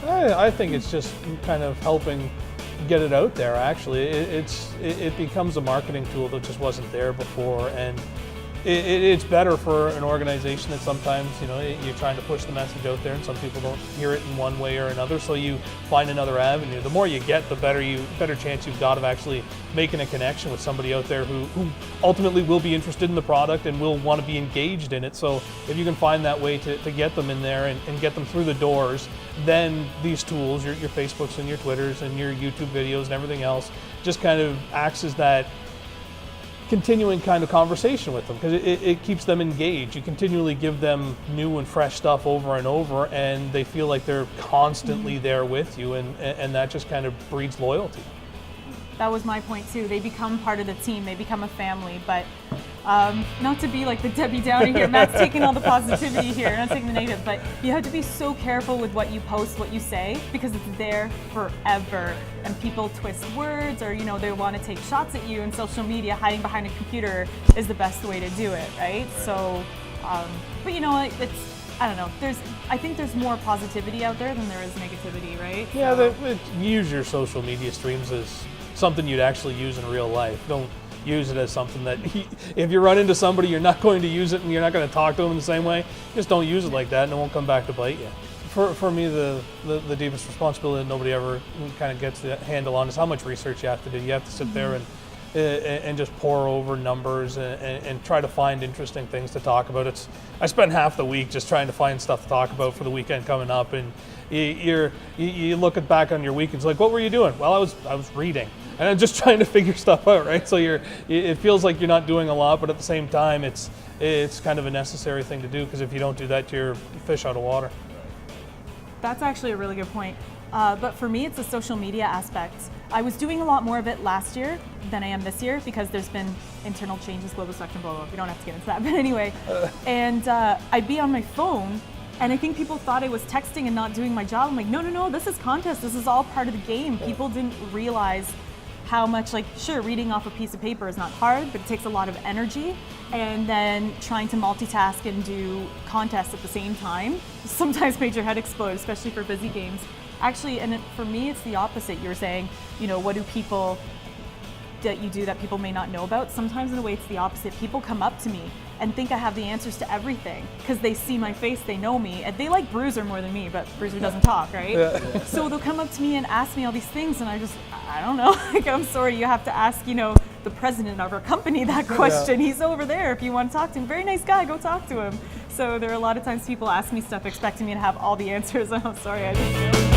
I think it's just kind of helping get it out there. Actually, it becomes a marketing tool that just wasn't there before, and it's better for an organization that sometimes, you're trying to push the message out there and some people don't hear it in one way or another, so you find another avenue. The more you get, the better chance you've got of actually making a connection with somebody out there who ultimately will be interested in the product and will want to be engaged in it. So if you can find that way to get them in there and get them through the doors, then these tools, your Facebooks and your Twitters and your YouTube videos and everything else, just kind of acts as that continuing kind of conversation with them, because it keeps them engaged. You continually give them new and fresh stuff over and over, and they feel like they're constantly there with you, and that just kind of breeds loyalty. That was my point too. They become part of the team. They become a family. But not to be like the Debbie Downer here. Matt's taking all the positivity here, not taking the negative. But you have to be so careful with what you post, what you say, because it's there forever. And people twist words, or they want to take shots at you. And social media, hiding behind a computer, is the best way to do it, right? So, but I don't know. I think there's more positivity out there than there is negativity, right? Yeah, use your social media streams as something you'd actually use in real life. Don't use it as something that if you run into somebody, you're not going to use it and you're not going to talk to them in the same way. Just don't use it like that, and it won't come back to bite you. For me, the deepest responsibility that nobody ever kind of gets the handle on is how much research you have to do. You have to sit there and just pour over numbers and try to find interesting things to talk about. I spent half the week just trying to find stuff to talk about for the weekend coming up, and you look back on your week and it's like, what were you doing? Well, I was reading, and I'm just trying to figure stuff out, right? So it feels like you're not doing a lot, but at the same time, it's kind of a necessary thing to do, because if you don't do that, you're fish out of water. That's actually a really good point. But for me, it's the social media aspect. I was doing a lot more of it last year than I am this year, because there's been internal changes, global section, blah, blah, blah. We don't have to get into that, but anyway. And I'd be on my phone, and I think people thought I was texting and not doing my job. I'm like, no, this is contest. This is all part of the game. People didn't realize how much, sure, reading off a piece of paper is not hard, but it takes a lot of energy. And then trying to multitask and do contests at the same time sometimes made your head explode, especially for busy games. Actually, and for me, it's the opposite. You're saying, what do people that you do that people may not know about? Sometimes in a way, it's the opposite. People come up to me and think I have the answers to everything because they see my face, they know me, and they like Bruiser more than me, but Bruiser doesn't talk, right? Yeah. So they'll come up to me and ask me all these things, and I don't know. I'm sorry, you have to ask, the president of our company that question. Yeah. He's over there if you want to talk to him. Very nice guy, go talk to him. So there are a lot of times people ask me stuff expecting me to have all the answers, and I'm sorry, I just don't.